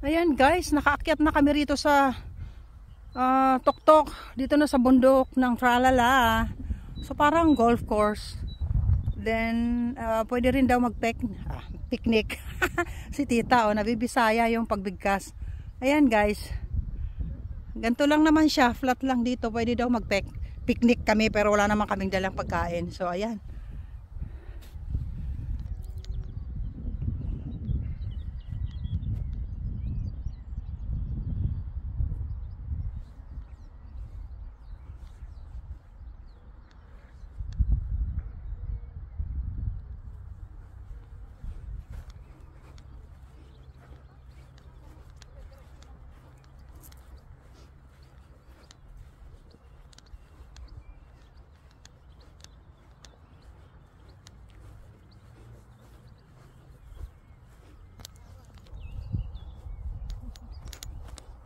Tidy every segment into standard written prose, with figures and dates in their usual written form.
Ayan guys, nakaakyat na kami rito sa Tuktok. Dito na sa bundok ng Tralala. So parang golf course. Then pwede rin daw picnic. Si tita nabibisaya yung pagbigkas. Ayan guys. Ganito lang naman siya, flat lang dito. Pwede daw picnic kami pero wala naman kaming dalang pagkain. So ayan.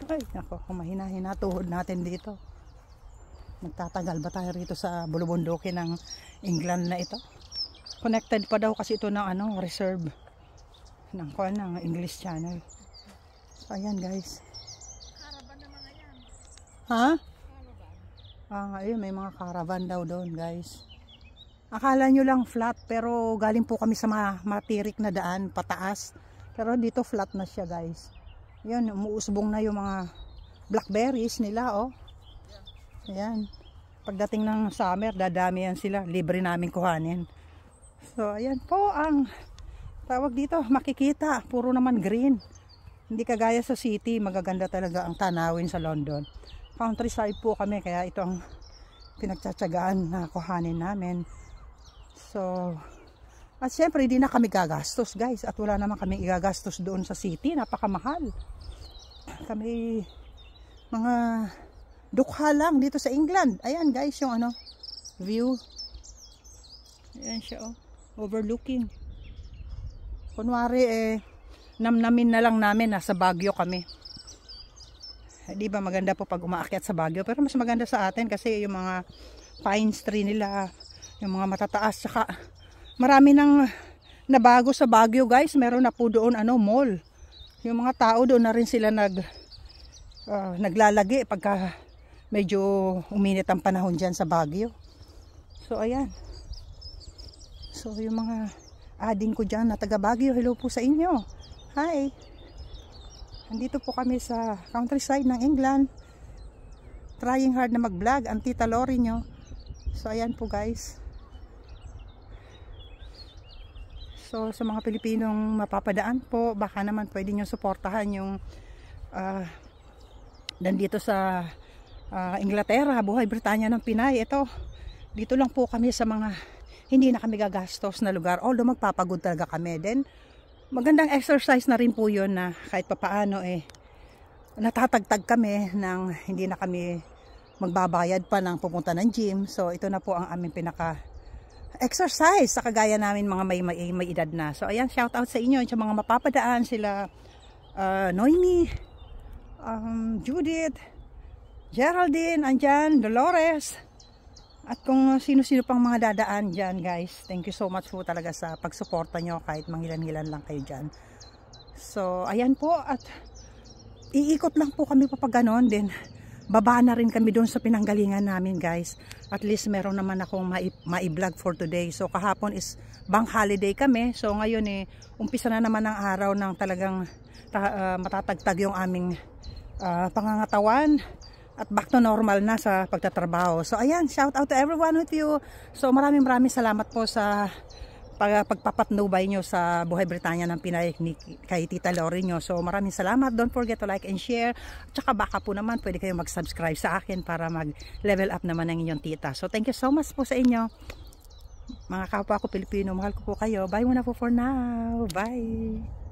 Ay, nako, mahina-hina tuhod natin dito. Magtatagal ba tayo rito sa bulubundukin ng England na ito? Connected pa daw kasi ito ng reserve ng English Channel. So, ayan guys. Caravan na mga yan. Ha? Caravan. Ayun, may mga caravan daw doon guys. Akala nyo lang flat pero galing po kami sa matirik na daan pataas. Pero dito flat na siya guys. Yan, umuusbong na yung mga blackberries nila, oh. Ayan. Pagdating ng summer, dadami yan sila. Libre namin kuhanin. So, ayan po ang tawag dito. Makikita. Puro naman green. Hindi kagaya sa city. Magaganda talaga ang tanawin sa London. Countryside po kami. Kaya ito ang pinagtsatsagaan na kuhanin namin. So, at syempre, hindi na kami gagastos, guys. At wala naman kami igagastos doon sa city. Napakamahal. Kami, mga dukha lang dito sa England. Ayan, guys, yung view. Ayan siya, oh. Overlooking. Kunwari, namnamin na lang namin. Nasa Baguio kami. Di ba maganda po pag umaakyat sa Baguio? Pero mas maganda sa atin kasi yung mga pine tree nila, yung mga matataas, saka marami nang nabago sa Baguio guys. Meron na po doon mall. Yung mga tao doon na rin sila naglalagi pagka medyo uminit ang panahon dyan sa Baguio. So ayan. So yung mga ading ko dyan na taga Baguio, hello po sa inyo. Hi. Andito po kami sa countryside ng England. Trying hard na mag-vlog ang Tita Lori nyo. So ayan po guys. So sa mga Pilipinong mapapadaan po, baka naman pwede nyo suportahan yung nandito sa Inglaterra, Buhay Britanya ng Pinay. Ito, dito lang po kami sa mga hindi na kami gagastos na lugar. Although magpapagod talaga kami. Then magandang exercise na rin po yun na kahit papaano natatagtag kami ng hindi na kami magbabayad pa ng pupunta ng gym. So ito na po ang aming exercise sa kagaya namin mga may edad na. So ayan, shout out sa inyo sa mga mapapadaan sila Noemi, Judith, Geraldine, andyan, Dolores, at kung sino-sino pang mga dadaan dyan guys. Thank you so much po talaga sa pagsuporta nyo kahit mangilan-ngilan lang kayo dyan. So ayan po, at iikot lang po kami papag ganon din. Baba na rin kami doon sa pinanggalingan namin guys. At least meron naman akong mai-vlog for today. So kahapon is bank holiday kami. So ngayon umpisa na naman ang araw ng talagang matatagtag yung aming pangangatawan. At back to normal na sa pagtatrabaho. So ayan, shout out to everyone with you. So maraming salamat po sa pagpapatnubay nyo sa Buhay Britanya ng Pinay kay Tita Lori nyo. So maraming salamat. Don't forget to like and share. Tsaka baka po naman pwede kayong mag-subscribe sa akin para mag-level up naman ng inyong tita. So thank you so much po sa inyo. Mga kapwa ko Pilipino, mahal ko po kayo. Bye muna po for now. Bye!